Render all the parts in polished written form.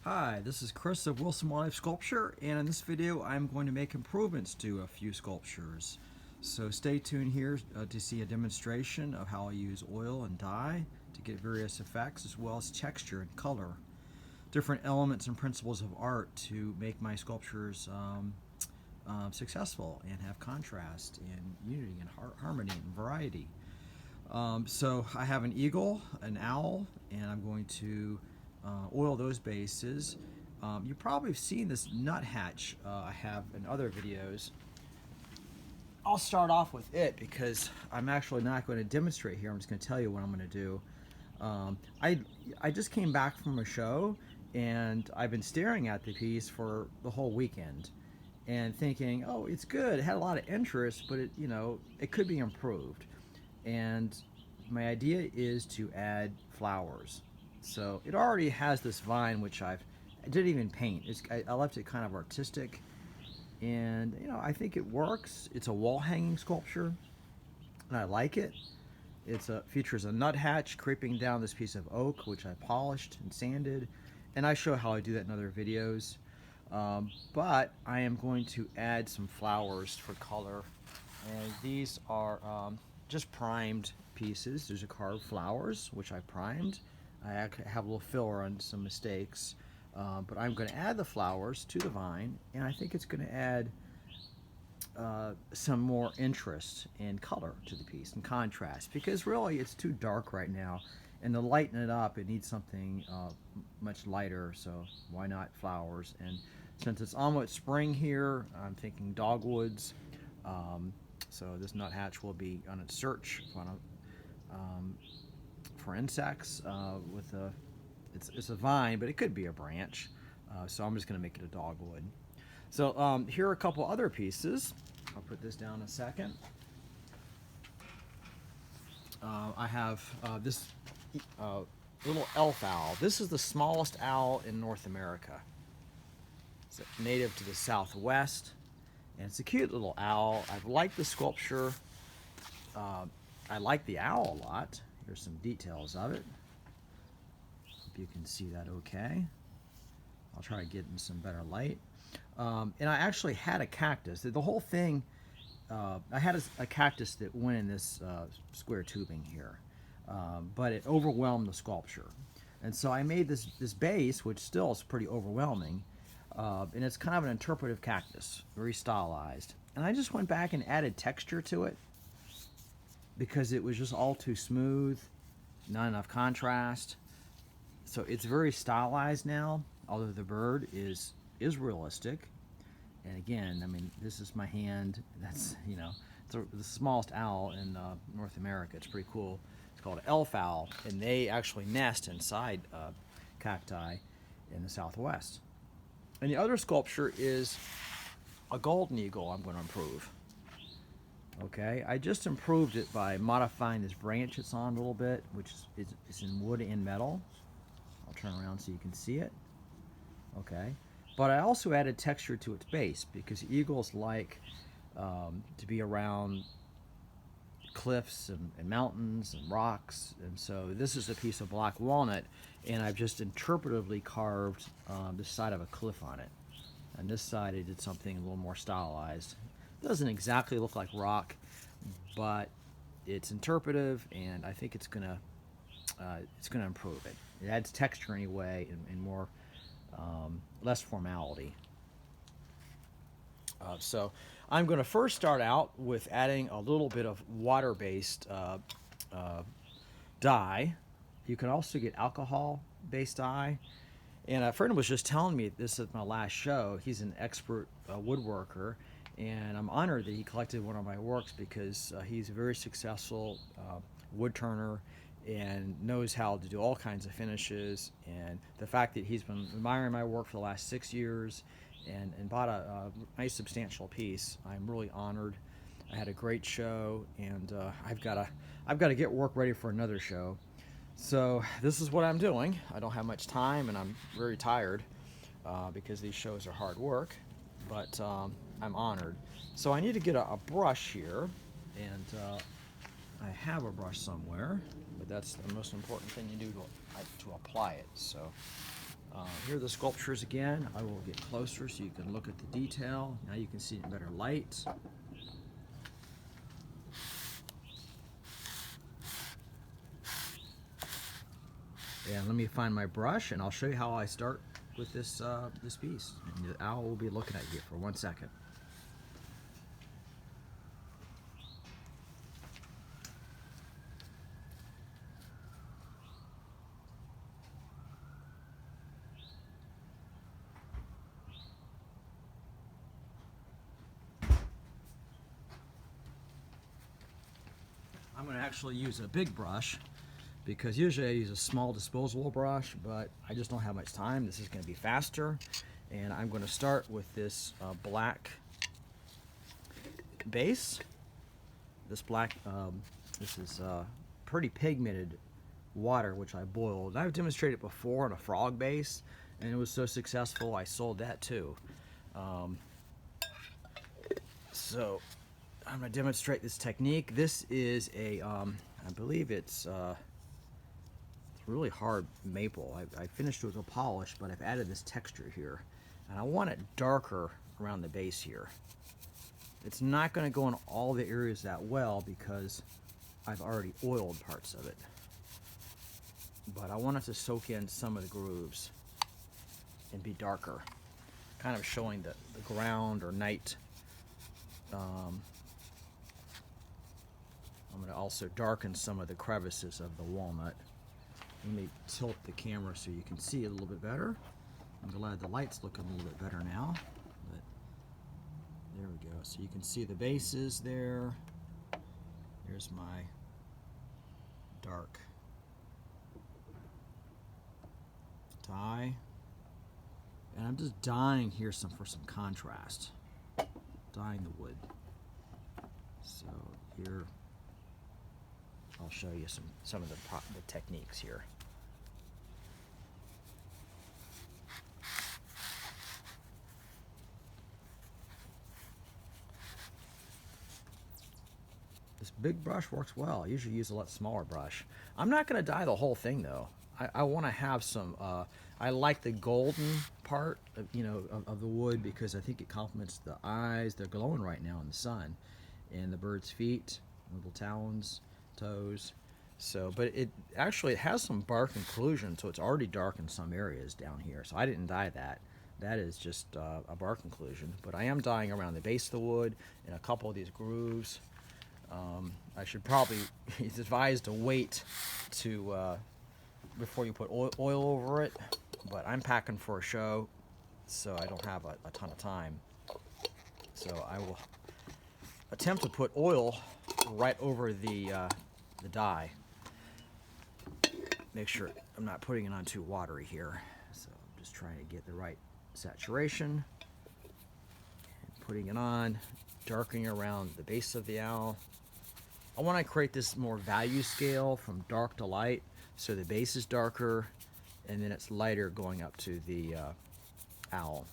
Hi, this is Chris of Wilson Wildlife Sculpture, and in this video I'm going to make improvements to a few sculptures. So stay tuned here to see a demonstration of how I use oil and dye to get various effects as well as texture and color. Different elements and principles of art to make my sculptures successful and have contrast and unity and harmony and variety. So I have an eagle, an owl, and I'm going to oil those bases. You probably have seen this nuthatch I have in other videos. I'll start off with it because I'm actually not going to demonstrate here. I'm just going to tell you what I'm going to do. I just came back from a show and I've been staring at the piece for the whole weekend and thinking, oh, it's good. It had a lot of interest, but it could be improved. And my idea is to add flowers. So it already has this vine, which I didn't even paint. I left it kind of artistic, and I think it works. It's a wall hanging sculpture, and I like it. Features a nuthatch creeping down this piece of oak, which I polished and sanded, and I show how I do that in other videos. But I am going to add some flowers for color, and these are just primed pieces. There's a carved flowers, which I primed. I have a little filler on some mistakes, but I'm going to add the flowers to the vine, and I think it's going to add some more interest and color to the piece and contrast, because really it's too dark right now, and to lighten it up it needs something much lighter, so why not flowers? And since it's almost spring here, I'm thinking dogwoods. So this nuthatch will be on its search for insects it's a vine, but it could be a branch. So I'm just going to make it a dogwood. So here are a couple other pieces. I'll put this down a second. I have this little elf owl. This is the smallest owl in North America. It's native to the Southwest, and it's a cute little owl. I've liked the sculpture. I like the owl a lot. Here's some details of it. Hope you can see that okay. I'll try to get in some better light. And I actually had a cactus. The whole thing, I had a cactus that went in this square tubing here, but it overwhelmed the sculpture. And so I made this base, which still is pretty overwhelming, and it's kind of an interpretive cactus, very stylized. And I just went back and added texture to it, because it was just all too smooth, not enough contrast. So it's very stylized now, although the bird is realistic. And again, I mean, this is my hand. That's, it's the smallest owl in North America. It's pretty cool. It's called an elf owl, and they actually nest inside cacti in the Southwest. And the other sculpture is a golden eagle I'm going to improve. Okay, I just improved it by modifying this branch it's on a little bit, which is in wood and metal. I'll turn around so you can see it. Okay, but I also added texture to its base, because eagles like to be around cliffs and mountains and rocks, and so this is a piece of black walnut, and I've just interpretively carved the side of a cliff on it. And this side I did something a little more stylized. Doesn't exactly look like rock, but it's interpretive, and I think it's gonna improve it. It adds texture anyway, and more less formality. So I'm going to first start out with adding a little bit of water-based dye. You can also get alcohol-based dye. And a friend was just telling me this at my last show. He's an expert woodworker, and I'm honored that he collected one of my works, because he's a very successful wood turner and knows how to do all kinds of finishes. And the fact that he's been admiring my work for the last 6 years and bought a nice substantial piece, I'm really honored. I had a great show, and I've got to get work ready for another show. So this is what I'm doing. I don't have much time, and I'm very tired because these shows are hard work, but I'm honored. So I need to get a brush here, and I have a brush somewhere, but that's the most important thing you do to apply it. So Here are the sculptures again. I will get closer so you can look at the detail. Now you can see it in better light. And let me find my brush, and I'll show you how I start with this this piece. And the owl will be looking at you for 1 second. I'm going to actually use a big brush, because usually I use a small disposable brush, but I just don't have much time. This is going to be faster, and I'm going to start with this black base. This black, this is pretty pigmented water, which I boiled. I've demonstrated before on a frog base, and it was so successful I sold that too. So I'm going to demonstrate this technique. This is a, I believe it's really hard maple. I finished it with a polish, but I've added this texture here. And I want it darker around the base here. It's not going to go in all the areas that well because I've already oiled parts of it. But I want it to soak in some of the grooves and be darker. Kind of showing the ground or night. I'm going to also darken some of the crevices of the walnut. Let me tilt the camera so you can see it a little bit better. I'm glad the light's looking a little bit better now. But there we go. So you can see the bases there. There's my dark dye. And I'm just dyeing here for some contrast. Dyeing the wood. So here I'll show you some of the techniques here. This big brush works well. I usually use a lot smaller brush. I'm not going to dye the whole thing though. I want to have some. I like the golden part, of the wood, because I think it complements the eyes. They're glowing right now in the sun, and the bird's feet, little talons, toes. So, but it has some bark inclusion, so it's already dark in some areas down here. So I didn't dye that. That is just a bark inclusion. But I am dyeing around the base of the wood and a couple of these grooves. I should probably, it's advised to wait to before you put oil over it. But I'm packing for a show, so I don't have a ton of time. So I will attempt to put oil right over the dye. Make sure I'm not putting it on too watery here. So I'm just trying to get the right saturation. And putting it on, darkening around the base of the owl. I want to create this more value scale from dark to light, so the base is darker and then it's lighter going up to the owl.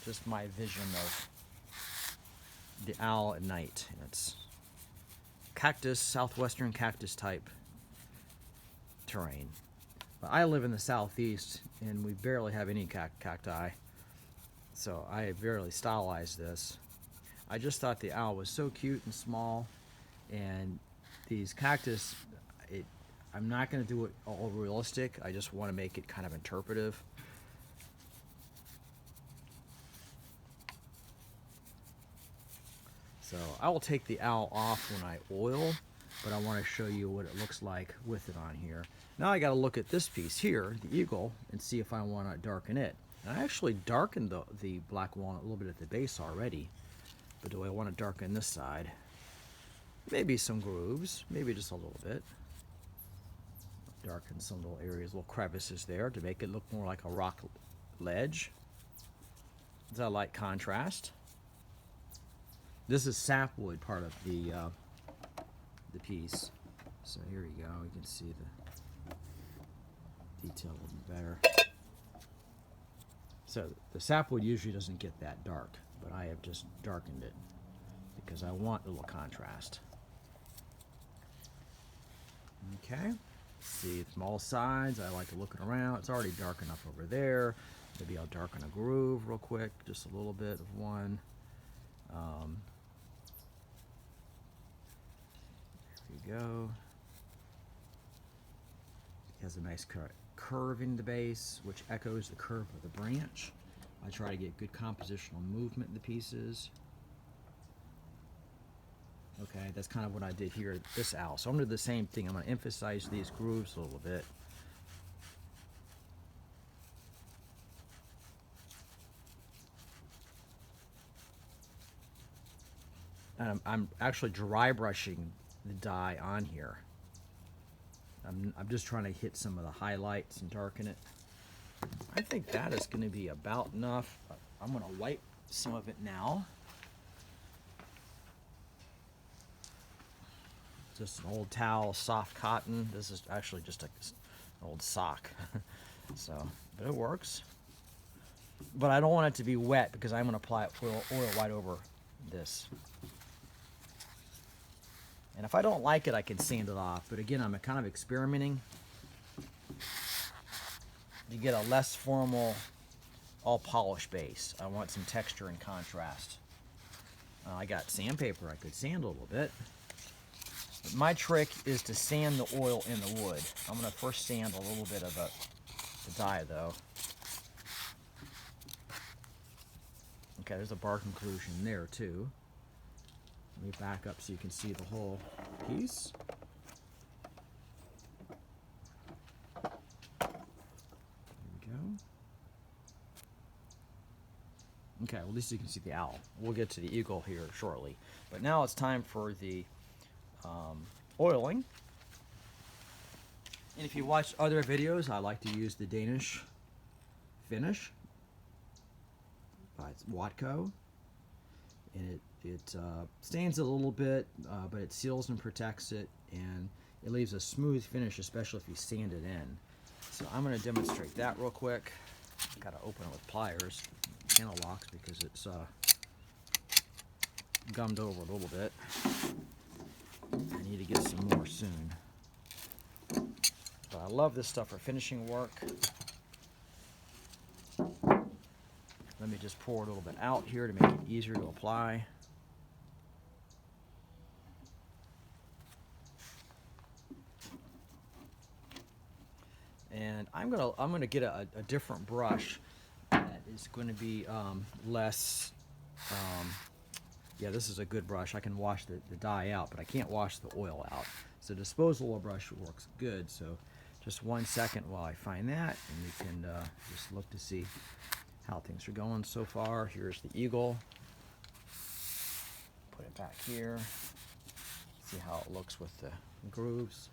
Just my vision of the owl at night. It's cactus, southwestern cactus type terrain. But I live in the southeast and we barely have any cacti, so I have barely stylized this. I just thought the owl was so cute and small, and these cactus, I'm not going to do it all realistic. I just want to make it kind of interpretive. So I will take the owl off when I oil, but I want to show you what it looks like with it on here. Now I got to look at this piece here, the eagle, and see if I want to darken it. And I actually darkened the black walnut a little bit at the base already, but do I want to darken this side? Maybe some grooves, maybe just a little bit. Darken some little areas, little crevices there to make it look more like a rock ledge. It's a light contrast. This is sapwood, part of the piece. So here you go. You can see the detail a little bit better. So the sapwood usually doesn't get that dark, but I have just darkened it because I want a little contrast. Okay. See from all sides. I like to look around. It's already dark enough over there. Maybe I'll darken a groove real quick, just a little bit of one. There we go. It has a nice curve in the base, which echoes the curve of the branch. I try to get good compositional movement in the pieces. Okay, that's kind of what I did here at this owl. So I'm going to do the same thing. I'm going to emphasize these grooves a little bit. And I'm actually dry brushing the dye on here. I'm just trying to hit some of the highlights and darken it. I think that is going to be about enough. I'm going to wipe some of it now. Just an old towel, soft cotton. This is actually just an old sock. So, but it works. But I don't want it to be wet because I'm going to apply oil right over this. And if I don't like it, I can sand it off. But again, I'm kind of experimenting. You get a less formal, all polished base. I want some texture and contrast. I got sandpaper I could sand a little bit. But my trick is to sand the oil in the wood. I'm going to first sand a little bit of the dye, though. Okay, there's a bark inclusion there, too. Let me back up so you can see the whole piece. There we go. Okay, well, at least you can see the owl. We'll get to the eagle here shortly. But now it's time for the oiling. And if you watch other videos, I like to use the Danish finish by Watco. And it stains it a little bit, but it seals and protects it, and it leaves a smooth finish, especially if you sand it in. So I'm going to demonstrate that real quick. Got to open it with pliers, panel locks, because it's gummed over a little bit. I need to get some more soon. But I love this stuff for finishing work. Let me just pour a little bit out here to make it easier to apply. And I'm gonna get a different brush that is going to be less. Yeah, this is a good brush. I can wash the dye out, but I can't wash the oil out. So disposable brush works good. So just 1 second while I find that, and you can just look to see how things are going so far. Here's the eagle. Put it back here. See how it looks with the grooves.